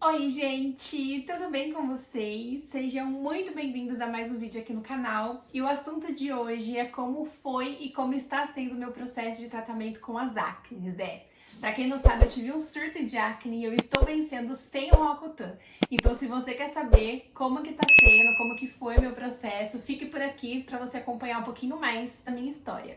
Oi, gente! Tudo bem com vocês? Sejam muito bem-vindos a mais um vídeo aqui no canal. E o assunto de hoje é como foi e como está sendo o meu processo de tratamento com as acnes. Pra quem não sabe, eu tive um surto de acne e eu estou vencendo sem o Roacutan. Então, se você quer saber como que tá sendo, como que foi o meu processo, fique por aqui pra você acompanhar um pouquinho mais da minha história.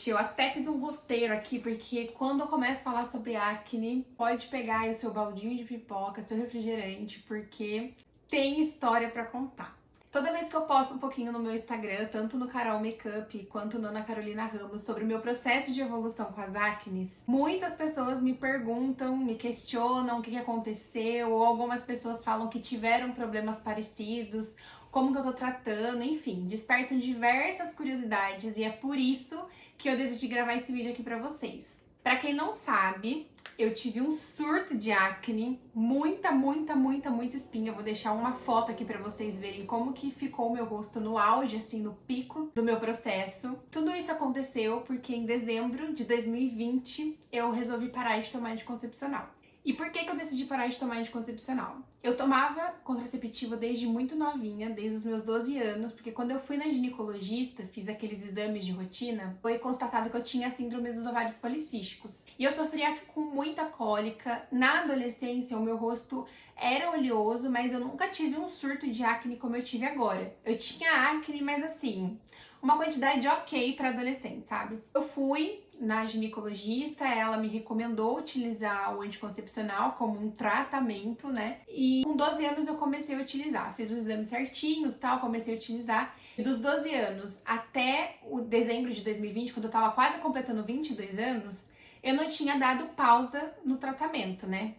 Eu até fiz um roteiro aqui, porque quando eu começo a falar sobre acne, pode pegar aí o seu baldinho de pipoca, seu refrigerante, porque tem história pra contar. Toda vez que eu posto um pouquinho no meu Instagram, tanto no Carol Makeup quanto no Ana Carolina Ramos, sobre o meu processo de evolução com as acnes, muitas pessoas me perguntam, me questionam o que aconteceu, ou algumas pessoas falam que tiveram problemas parecidos, como que eu tô tratando, enfim, despertam diversas curiosidades e é por isso que eu decidi gravar esse vídeo aqui pra vocês. Pra quem não sabe, eu tive um surto de acne, muita espinha. Eu vou deixar uma foto aqui pra vocês verem como que ficou o meu rosto no auge, assim, no pico do meu processo. Tudo isso aconteceu porque em dezembro de 2020 eu resolvi parar de tomar anticoncepcional. E por que eu decidi parar de tomar anticoncepcional? Eu tomava contraceptivo desde muito novinha, desde os meus 12 anos, porque quando eu fui na ginecologista, fiz aqueles exames de rotina, foi constatado que eu tinha síndrome dos ovários policísticos. E eu sofria com muita cólica. Na adolescência, o meu rosto era oleoso, mas eu nunca tive um surto de acne como eu tive agora. Eu tinha acne, mas assim, uma quantidade ok para adolescente, sabe? Eu fui na ginecologista, ela me recomendou utilizar o anticoncepcional como um tratamento, né? E com 12 anos eu comecei a utilizar, fiz os exames certinhos, tal, comecei a utilizar. E dos 12 anos até o dezembro de 2020, quando eu tava quase completando 22 anos, eu não tinha dado pausa no tratamento, né?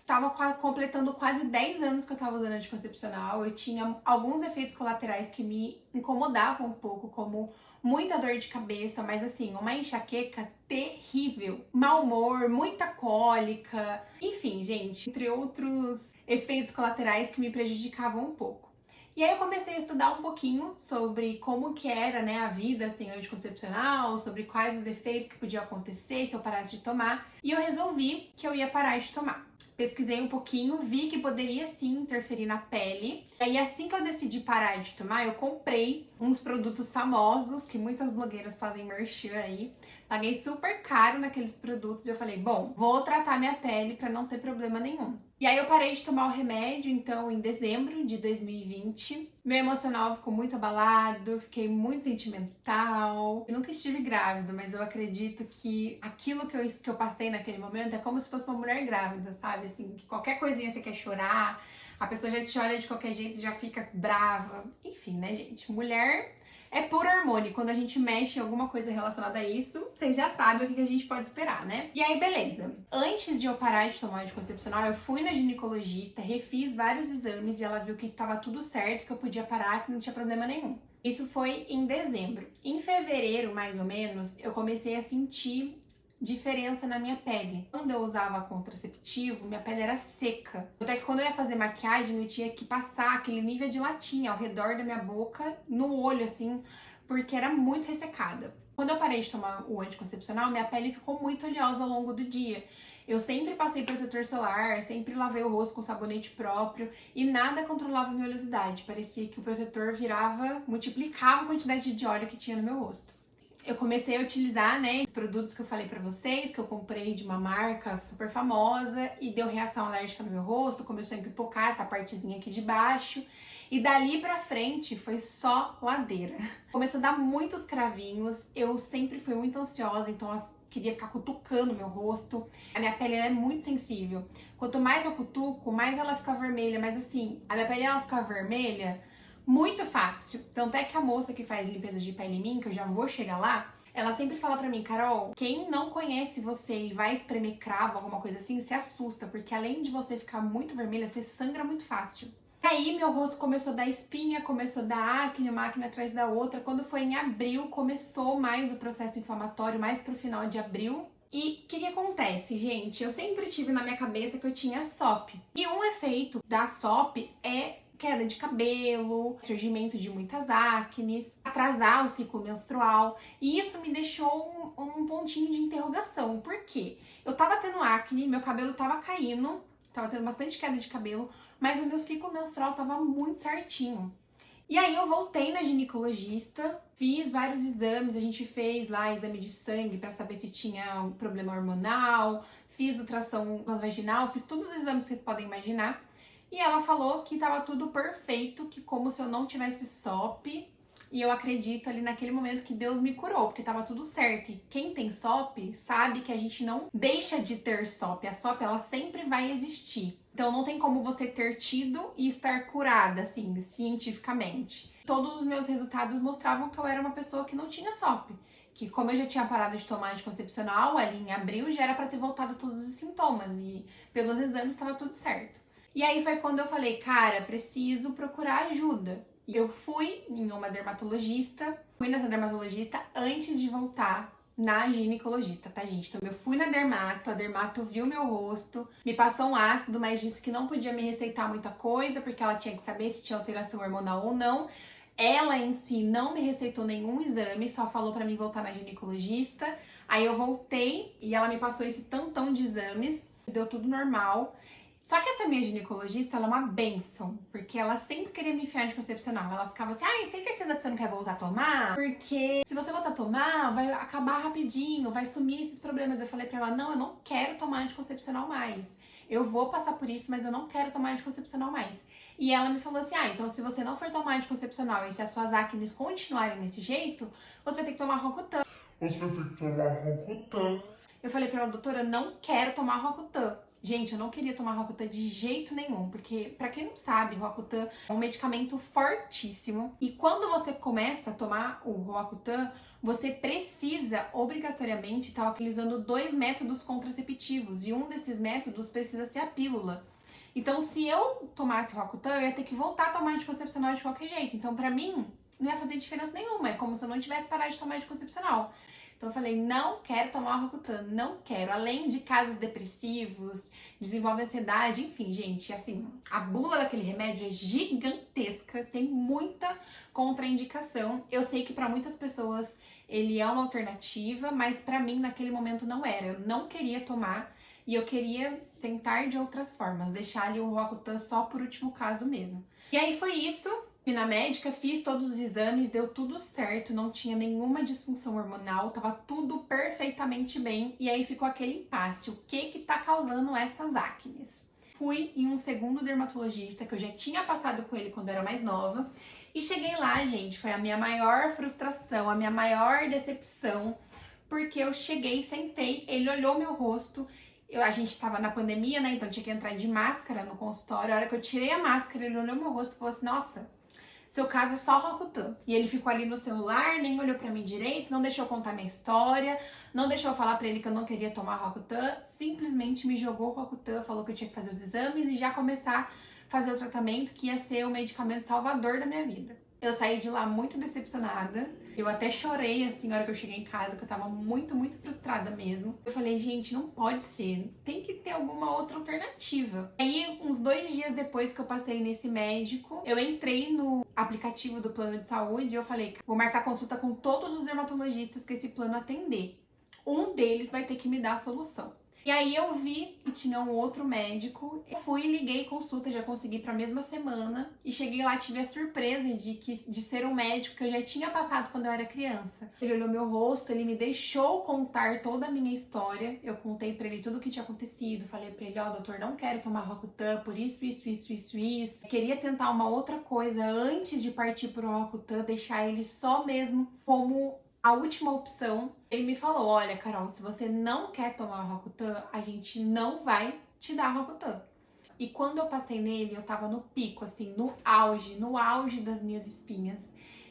Tava completando quase 10 anos que eu tava usando anticoncepcional. Eu tinha alguns efeitos colaterais que me incomodavam um pouco, como muita dor de cabeça, mas assim, uma enxaqueca terrível. Mau humor, muita cólica. Enfim, gente, entre outros efeitos colaterais que me prejudicavam um pouco. E aí eu comecei a estudar um pouquinho sobre como que era, né, a vida sem anticoncepcional, sobre quais os defeitos que podiam acontecer se eu parasse de tomar, e eu resolvi que eu ia parar de tomar. Pesquisei um pouquinho, vi que poderia sim interferir na pele. E assim que eu decidi parar de tomar, eu comprei uns produtos famosos que muitas blogueiras fazem merchan aí. Paguei super caro naqueles produtos e eu falei, bom, vou tratar minha pele para não ter problema nenhum. E aí eu parei de tomar o remédio, então, em dezembro de 2020. Meu emocional ficou muito abalado, fiquei muito sentimental. Eu nunca estive grávida, mas eu acredito que aquilo que eu passei naquele momento é como se fosse uma mulher grávida, sabe? Assim, que qualquer coisinha você quer chorar, a pessoa já te olha de qualquer jeito e já fica brava. Enfim, né, gente? Mulher é puro hormônio. Quando a gente mexe em alguma coisa relacionada a isso, vocês já sabem o que a gente pode esperar, né? E aí, beleza. Antes de eu parar de tomar anticoncepcional, eu fui na ginecologista, refiz vários exames e ela viu que tava tudo certo, que eu podia parar, que não tinha problema nenhum. Isso foi em dezembro. Em fevereiro, mais ou menos, eu comecei a sentir diferença na minha pele. Quando eu usava contraceptivo, minha pele era seca. Até que quando eu ia fazer maquiagem, eu tinha que passar aquele nível de latinha ao redor da minha boca, no olho, assim, porque era muito ressecada. Quando eu parei de tomar o anticoncepcional, minha pele ficou muito oleosa ao longo do dia. Eu sempre passei protetor solar, sempre lavei o rosto com sabonete próprio e nada controlava a minha oleosidade. Parecia que o protetor multiplicava a quantidade de óleo que tinha no meu rosto. Eu comecei a utilizar, né, os produtos que eu falei pra vocês, que eu comprei de uma marca super famosa e deu reação alérgica no meu rosto, começou a empipocar essa partezinha aqui de baixo. E dali pra frente foi só ladeira. Começou a dar muitos cravinhos, eu sempre fui muito ansiosa, então queria ficar cutucando meu rosto. A minha pele ela é muito sensível. Quanto mais eu cutuco, mais ela fica vermelha. Mas assim, a minha pele ela fica vermelha muito fácil. Tanto é que a moça que faz limpeza de pele em mim, que eu já vou chegar lá, ela sempre fala pra mim, Carol, quem não conhece você e vai espremer cravo, alguma coisa assim, se assusta, porque além de você ficar muito vermelha, você sangra muito fácil. Aí meu rosto começou a dar espinha, começou a dar acne, uma acne atrás da outra. Quando foi em abril, começou mais o processo inflamatório, mais pro final de abril. E o que acontece, gente? Eu sempre tive na minha cabeça que eu tinha SOP. E um efeito da SOP é queda de cabelo, surgimento de muitas acnes, atrasar o ciclo menstrual. E isso me deixou um pontinho de interrogação. Por quê? Eu tava tendo acne, meu cabelo tava caindo, tava tendo bastante queda de cabelo, mas o meu ciclo menstrual tava muito certinho. E aí eu voltei na ginecologista, fiz vários exames, a gente fez lá exame de sangue para saber se tinha um problema hormonal, fiz ultrassom vaginal, fiz todos os exames que vocês podem imaginar. E ela falou que tava tudo perfeito, que como se eu não tivesse SOP. E eu acredito ali naquele momento que Deus me curou, porque tava tudo certo. E quem tem SOP sabe que a gente não deixa de ter SOP. A SOP, ela sempre vai existir. Então não tem como você ter tido e estar curada, assim, cientificamente. Todos os meus resultados mostravam que eu era uma pessoa que não tinha SOP. Que como eu já tinha parado de tomar anticoncepcional, ali em abril já era pra ter voltado todos os sintomas. E pelos exames tava tudo certo. E aí foi quando eu falei, cara, preciso procurar ajuda. Eu fui em uma dermatologista, fui nessa dermatologista antes de voltar na ginecologista, tá, gente? Então eu fui na dermato, a dermato viu meu rosto, me passou um ácido, mas disse que não podia me receitar muita coisa, porque ela tinha que saber se tinha alteração hormonal ou não. Ela em si não me receitou nenhum exame, só falou pra mim voltar na ginecologista. Aí eu voltei e ela me passou esse tantão de exames, deu tudo normal. Só que essa minha ginecologista, ela é uma bênção, porque ela sempre queria me enfiar anticoncepcional. Ela ficava assim, ai, tem certeza que você não quer voltar a tomar? Porque se você voltar a tomar, vai acabar rapidinho, vai sumir esses problemas. Eu falei pra ela, não, eu não quero tomar anticoncepcional mais. Eu vou passar por isso, mas eu não quero tomar anticoncepcional mais. E ela me falou assim, então se você não for tomar anticoncepcional e se as suas acnes continuarem desse jeito, você vai ter que tomar Roacutan. Eu falei pra ela, doutora, eu não quero tomar Roacutan. Gente, eu não queria tomar Roacutan de jeito nenhum, porque, pra quem não sabe, Roacutan é um medicamento fortíssimo. E quando você começa a tomar o Roacutan, você precisa, obrigatoriamente, estar utilizando 2 métodos contraceptivos. E um desses métodos precisa ser a pílula. Então, se eu tomasse Roacutan, eu ia ter que voltar a tomar anticoncepcional de qualquer jeito. Então, pra mim, não ia fazer diferença nenhuma. É como se eu não tivesse parado de tomar anticoncepcional. Então eu falei, não quero tomar Roacutan, não quero. Além de casos depressivos, desenvolve ansiedade, enfim, gente, assim, a bula daquele remédio é gigantesca, tem muita contraindicação. Eu sei que para muitas pessoas ele é uma alternativa, mas para mim naquele momento não era. Eu não queria tomar e eu queria tentar de outras formas, deixar ali o Roacutan só por último caso mesmo. E aí foi isso. Fui na médica, fiz todos os exames, deu tudo certo, não tinha nenhuma disfunção hormonal, tava tudo perfeitamente bem. E aí ficou aquele impasse, o que tá causando essas acnes? Fui em um segundo dermatologista, que eu já tinha passado com ele quando eu era mais nova. E cheguei lá, gente, foi a minha maior frustração, a minha maior decepção. Porque eu cheguei, sentei, ele olhou meu rosto. A gente tava na pandemia, né, então tinha que entrar de máscara no consultório. A hora que eu tirei a máscara, ele olhou meu rosto e falou assim, nossa, seu caso é só Roacutan. E ele ficou ali no celular, nem olhou pra mim direito, não deixou eu contar minha história, não deixou eu falar pra ele que eu não queria tomar Roacutan, simplesmente me jogou o Roacutan, falou que eu tinha que fazer os exames e já começar a fazer o tratamento que ia ser o medicamento salvador da minha vida. Eu saí de lá muito decepcionada. Eu até chorei, assim, na hora que eu cheguei em casa, que eu tava muito, muito frustrada mesmo. Eu falei, gente, não pode ser. Tem que ter alguma outra alternativa. Aí, uns 2 dias depois que eu passei nesse médico, eu entrei no aplicativo do plano de saúde e eu falei, vou marcar consulta com todos os dermatologistas que esse plano atender. Um deles vai ter que me dar a solução. E aí eu vi que tinha um outro médico, eu fui, liguei consulta, já consegui pra mesma semana e cheguei lá, tive a surpresa de ser um médico que eu já tinha passado quando eu era criança. Ele olhou meu rosto, ele me deixou contar toda a minha história, eu contei pra ele tudo o que tinha acontecido, falei pra ele, ó, doutor, não quero tomar Roacutan por isso. Queria tentar uma outra coisa antes de partir pro Roacutan, deixar ele só mesmo como A última opção, ele me falou, olha, Carol, se você não quer tomar o Roacutan, a gente não vai te dar Roacutan. E quando eu passei nele, eu tava no pico, assim, no auge das minhas espinhas.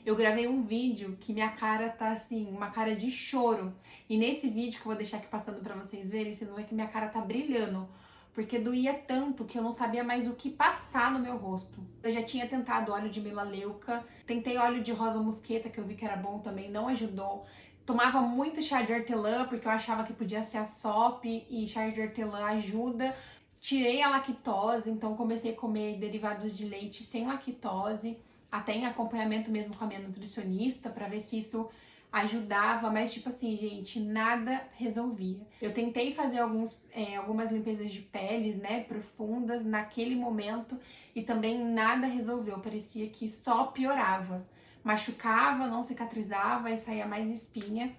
Eu gravei um vídeo que minha cara tá assim, uma cara de choro. E nesse vídeo que eu vou deixar aqui passando pra vocês verem, vocês vão ver que minha cara tá brilhando. Porque doía tanto que eu não sabia mais o que passar no meu rosto. Eu já tinha tentado óleo de melaleuca, tentei óleo de rosa mosqueta, que eu vi que era bom também, não ajudou. Tomava muito chá de hortelã, porque eu achava que podia ser a SOP e chá de hortelã ajuda. Tirei a lactose, então comecei a comer derivados de leite sem lactose, até em acompanhamento mesmo com a minha nutricionista, para ver se isso ajudava, mas tipo assim, gente, nada resolvia. Eu tentei fazer algumas limpezas de pele, né, profundas naquele momento e também nada resolveu, parecia que só piorava. Machucava, não cicatrizava e saía mais espinha.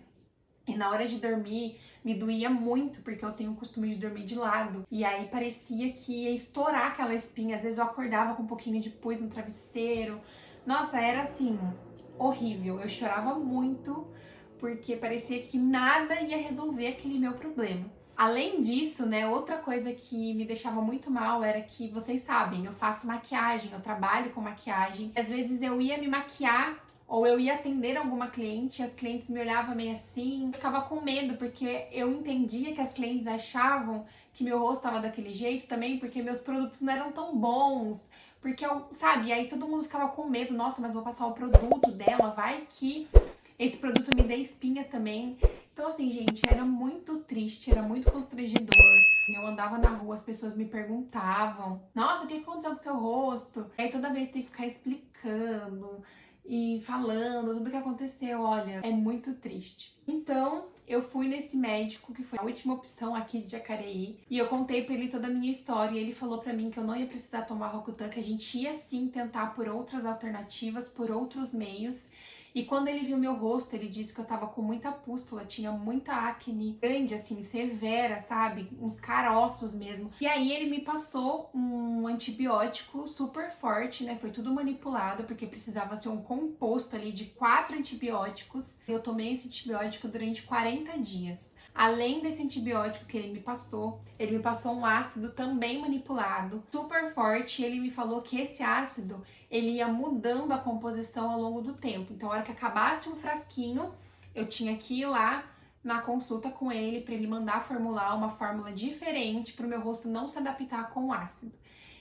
E na hora de dormir, me doía muito, porque eu tenho o costume de dormir de lado. E aí parecia que ia estourar aquela espinha. Às vezes eu acordava com um pouquinho de pus no travesseiro. Nossa, era assim, horrível. Eu chorava muito, porque parecia que nada ia resolver aquele meu problema. Além disso, né, outra coisa que me deixava muito mal era que, vocês sabem, eu faço maquiagem, eu trabalho com maquiagem. Às vezes eu ia me maquiar ou eu ia atender alguma cliente, as clientes me olhavam meio assim, eu ficava com medo, porque eu entendia que as clientes achavam que meu rosto estava daquele jeito também, porque meus produtos não eram tão bons, porque eu, sabe, aí todo mundo ficava com medo, nossa, mas vou passar o produto dela, vai que esse produto me dê espinha também. Então assim, gente, era muito triste, era muito constrangedor. Eu andava na rua, as pessoas me perguntavam, nossa, o que aconteceu com o seu rosto? Aí toda vez tem que ficar explicando e falando tudo o que aconteceu, olha, é muito triste. Então, eu fui nesse médico, que foi a última opção aqui de Jacareí, e eu contei pra ele toda a minha história, e ele falou pra mim que eu não ia precisar tomar Roacutan, que a gente ia sim tentar por outras alternativas, por outros meios. E quando ele viu meu rosto, ele disse que eu tava com muita pústula, tinha muita acne grande, assim, severa, sabe? Uns caroços mesmo. E aí ele me passou um antibiótico super forte, né? Foi tudo manipulado, porque precisava ser um composto ali de 4 antibióticos. Eu tomei esse antibiótico durante 40 dias. Além desse antibiótico que ele me passou um ácido também manipulado, super forte, e ele me falou que esse ácido, ele ia mudando a composição ao longo do tempo. Então, a hora que acabasse um frasquinho, eu tinha que ir lá na consulta com ele para ele mandar formular uma fórmula diferente para o meu rosto não se adaptar com o ácido.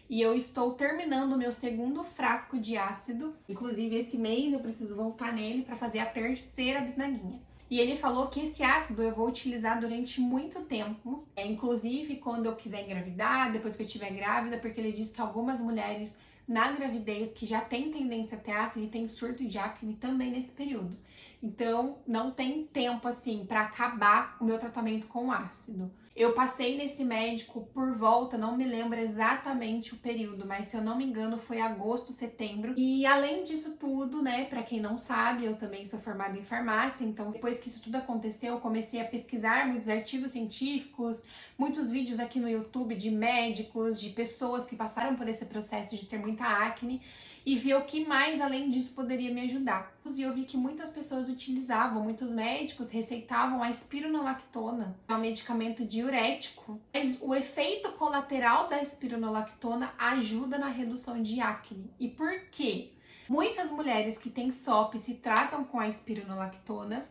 E eu estou terminando o meu segundo frasco de ácido. Inclusive, esse mês eu preciso voltar nele para fazer a terceira bisnaguinha. E ele falou que esse ácido eu vou utilizar durante muito tempo, inclusive quando eu quiser engravidar, depois que eu estiver grávida, porque ele disse que algumas mulheres na gravidez que já tem tendência a ter acne, tem surto de acne também nesse período. Então, não tem tempo assim para acabar o meu tratamento com ácido. Eu passei nesse médico por volta, não me lembro exatamente o período, mas se eu não me engano foi agosto, setembro. E além disso tudo, né, para quem não sabe, eu também sou formada em farmácia, então depois que isso tudo aconteceu, eu comecei a pesquisar muitos artigos científicos, muitos vídeos aqui no YouTube de médicos, de pessoas que passaram por esse processo de ter muita acne, e ver o que mais além disso poderia me ajudar. E eu vi que muitas pessoas utilizavam, muitos médicos receitavam a espironolactona, é um medicamento diurético, mas o efeito colateral da espironolactona ajuda na redução de acne. E por quê? Muitas mulheres que têm SOP se tratam com a espironolactona,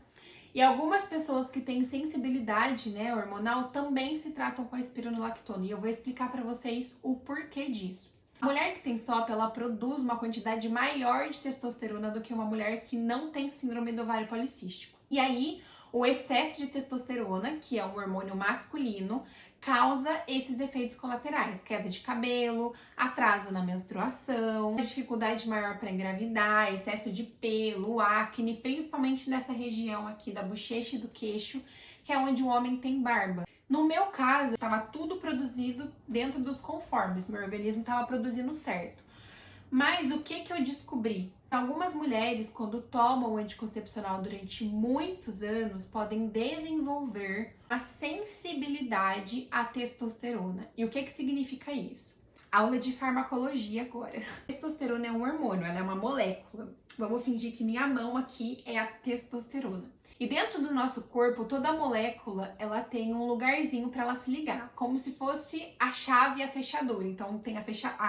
e algumas pessoas que têm sensibilidade, né, hormonal também se tratam com a espironolactona. E eu vou explicar para vocês o porquê disso. A mulher que tem SOP, ela produz uma quantidade maior de testosterona do que uma mulher que não tem síndrome do ovário policístico. E aí, o excesso de testosterona, que é um hormônio masculino, causa esses efeitos colaterais, queda de cabelo, atraso na menstruação, dificuldade maior para engravidar, excesso de pelo, acne, principalmente nessa região aqui da bochecha e do queixo, que é onde o homem tem barba. No meu caso, estava tudo produzido dentro dos conformes, meu organismo estava produzindo certo. Mas o que eu descobri? Algumas mulheres, quando tomam o anticoncepcional durante muitos anos, podem desenvolver uma sensibilidade à testosterona. E o que significa isso? Aula de farmacologia agora. A testosterona é um hormônio, ela é uma molécula. Vamos fingir que minha mão aqui é a testosterona. E dentro do nosso corpo, toda molécula, ela tem um lugarzinho para ela se ligar, como se fosse a chave e a fechadura. Então tem a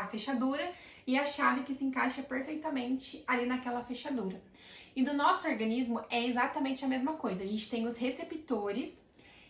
fechadura e a chave que se encaixa perfeitamente ali naquela fechadura. E do nosso organismo é exatamente a mesma coisa. A gente tem os receptores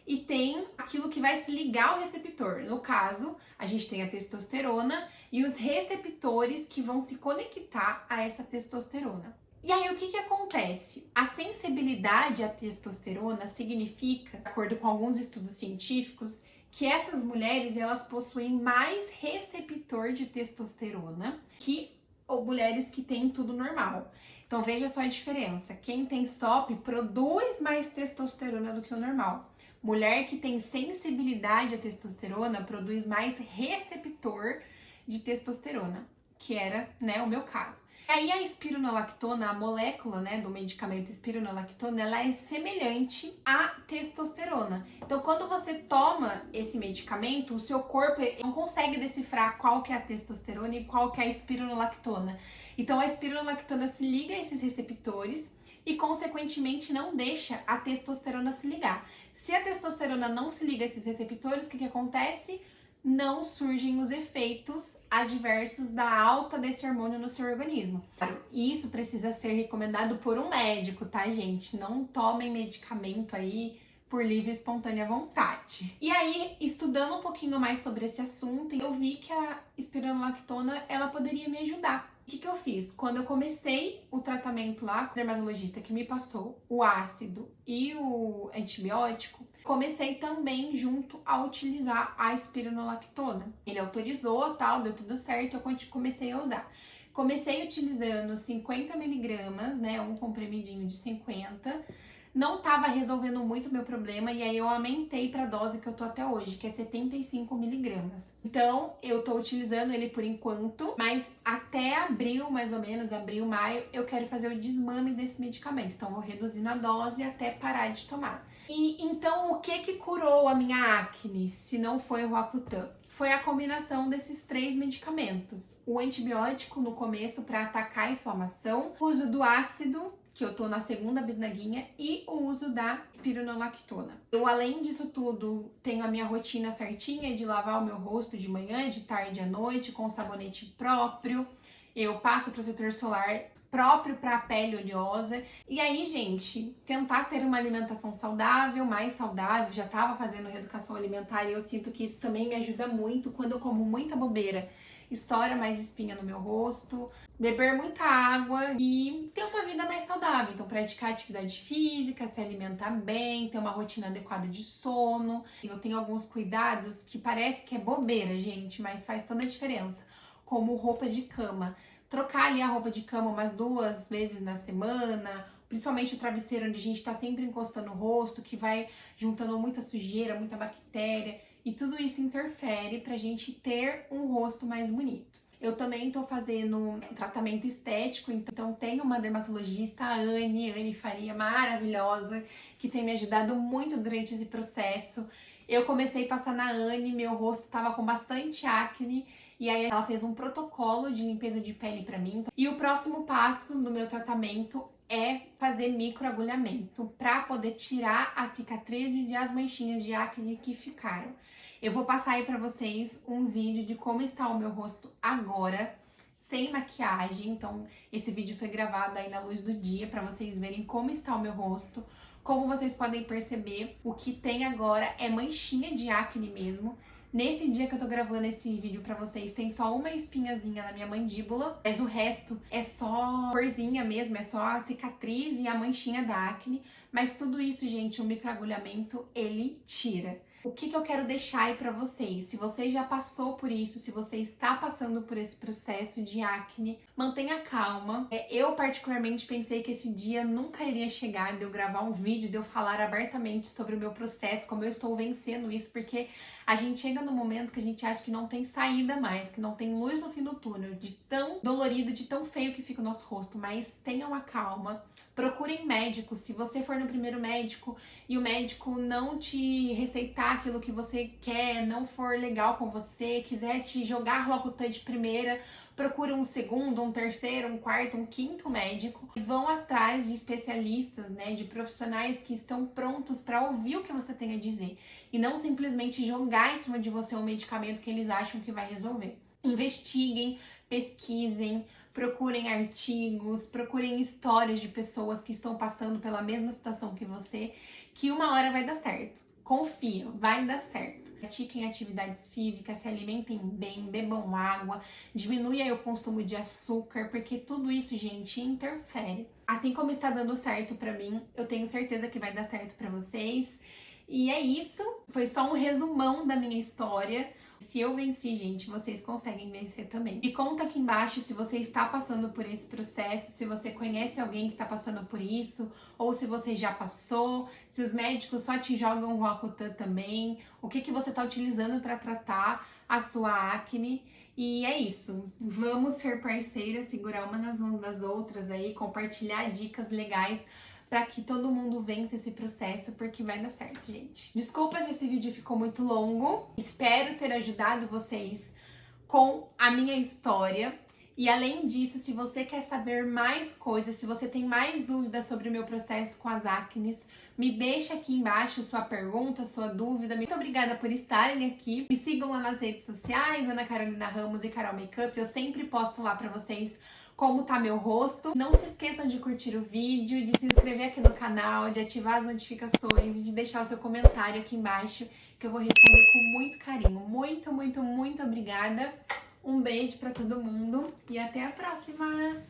e tem aquilo que vai se ligar ao receptor. No caso, a gente tem a testosterona e os receptores que vão se conectar a essa testosterona. E aí, o que acontece? A sensibilidade à testosterona significa, de acordo com alguns estudos científicos, que essas mulheres elas possuem mais receptor de testosterona que mulheres que têm tudo normal. Então veja só a diferença. Quem tem STOP produz mais testosterona do que o normal. Mulher que tem sensibilidade à testosterona produz mais receptor de testosterona, que era, o meu caso. E aí a espironolactona, a molécula, do medicamento espironolactona, ela é semelhante à testosterona. Então, quando você toma esse medicamento, o seu corpo não consegue decifrar qual que é a testosterona e qual que é a espironolactona. Então, a espironolactona se liga a esses receptores e, consequentemente, não deixa a testosterona se ligar. Se a testosterona não se liga a esses receptores, o que acontece? Não surgem os efeitos adversos da alta desse hormônio no seu organismo. Isso precisa ser recomendado por um médico, tá, gente? Não tomem medicamento aí por livre e espontânea vontade. E aí, estudando um pouquinho mais sobre esse assunto, eu vi que a espironolactona, ela poderia me ajudar. O que eu fiz? Quando eu comecei o tratamento lá com o dermatologista que me passou o ácido e o antibiótico, comecei também junto a utilizar a espironolactona. Ele autorizou, deu tudo certo, eu comecei a usar. Comecei utilizando 50 miligramas, um comprimidinho de 50. Não estava resolvendo muito o meu problema e aí eu aumentei para a dose que eu tô até hoje, que é 75 miligramas. Então, eu tô utilizando ele por enquanto, mas até abril, mais ou menos, abril, maio, eu quero fazer o desmame desse medicamento. Então, eu vou reduzindo a dose até parar de tomar. E então, o que curou a minha acne, se não foi o Roacutan? Foi a combinação desses 3 medicamentos. O antibiótico no começo para atacar a inflamação, o uso do ácido, que eu tô na segunda bisnaguinha, e o uso da espironolactona. Eu, além disso tudo, tenho a minha rotina certinha de lavar o meu rosto de manhã, de tarde à noite, com sabonete próprio. Eu passo protetor solar próprio para a pele oleosa. E aí, gente, tentar ter uma alimentação saudável, mais saudável. Já tava fazendo reeducação alimentar e eu sinto que isso também me ajuda muito quando eu como muita bobeira. Estoura mais espinha no meu rosto, beber muita água e ter uma vida mais saudável. Então, praticar atividade física, se alimentar bem, ter uma rotina adequada de sono. Eu tenho alguns cuidados que parece que é bobeira, gente, mas faz toda a diferença. Como roupa de cama. Trocar ali a roupa de cama umas 2 vezes na semana, principalmente o travesseiro onde a gente tá sempre encostando o rosto, que vai juntando muita sujeira, muita bactéria. E tudo isso interfere pra gente ter um rosto mais bonito. Eu também tô fazendo um tratamento estético, então tenho uma dermatologista, a Anne Faria, maravilhosa, que tem me ajudado muito durante esse processo. Eu comecei a passar na Anne, meu rosto tava com bastante acne, e aí ela fez um protocolo de limpeza de pele pra mim. E o próximo passo no meu tratamento é fazer microagulhamento para poder tirar as cicatrizes e as manchinhas de acne que ficaram. Eu vou passar aí para vocês um vídeo de como está o meu rosto agora, sem maquiagem. Então, esse vídeo foi gravado aí na luz do dia para vocês verem como está o meu rosto. Como vocês podem perceber, o que tem agora é manchinha de acne mesmo. Nesse dia que eu tô gravando esse vídeo pra vocês, tem só uma espinhazinha na minha mandíbula, mas o resto é só corzinha mesmo, é só a cicatriz e a manchinha da acne. Mas tudo isso, gente, o microagulhamento, ele tira. O que eu quero deixar aí pra vocês? Se você já passou por isso, se você está passando por esse processo de acne, mantenha calma. Eu particularmente pensei que esse dia nunca iria chegar de eu gravar um vídeo, de eu falar abertamente sobre o meu processo, como eu estou vencendo isso, porque a gente chega no momento que a gente acha que não tem saída mais, que não tem luz no fim do túnel, de tão dolorido, de tão feio que fica o nosso rosto. Mas tenham a calma, Procurem médicos. Se você for no primeiro médico e o médico não te receitar aquilo que você quer, não for legal com você, quiser te jogar Roacutan de primeira, procure um segundo, um terceiro, um quarto, um quinto médico. Vão atrás de especialistas, né, de profissionais que estão prontos para ouvir o que você tem a dizer e não simplesmente jogar em cima de você um medicamento que eles acham que vai resolver. Investiguem, pesquisem, procurem artigos, procurem histórias de pessoas que estão passando pela mesma situação que você, que uma hora vai dar certo. Confia, vai dar certo. Pratiquem atividades físicas, se alimentem bem, bebam água, diminui aí o consumo de açúcar, porque tudo isso, gente, interfere. Assim como está dando certo pra mim, eu tenho certeza que vai dar certo pra vocês. E é isso, foi só um resumão da minha história. Se eu venci, gente, vocês conseguem vencer também. Me conta aqui embaixo se você está passando por esse processo, se você conhece alguém que está passando por isso, ou se você já passou, se os médicos só te jogam Roacutan também, o que você está utilizando para tratar a sua acne. E é isso, vamos ser parceiras, segurar uma nas mãos das outras aí, compartilhar dicas legais para que todo mundo vença esse processo, porque vai dar certo, gente. Desculpa se esse vídeo ficou muito longo. Espero ter ajudado vocês com a minha história. E além disso, se você quer saber mais coisas, se você tem mais dúvidas sobre o meu processo com as acnes, me deixa aqui embaixo sua pergunta, sua dúvida. Muito obrigada por estarem aqui. Me sigam lá nas redes sociais, Ana Carolina Ramos e Carol Makeup. Eu sempre posto lá pra vocês como tá meu rosto. Não se esqueçam de curtir o vídeo, de se inscrever aqui no canal, de ativar as notificações e de deixar o seu comentário aqui embaixo, que eu vou responder com muito carinho. Muito, muito, muito obrigada. Um beijo pra todo mundo e até a próxima!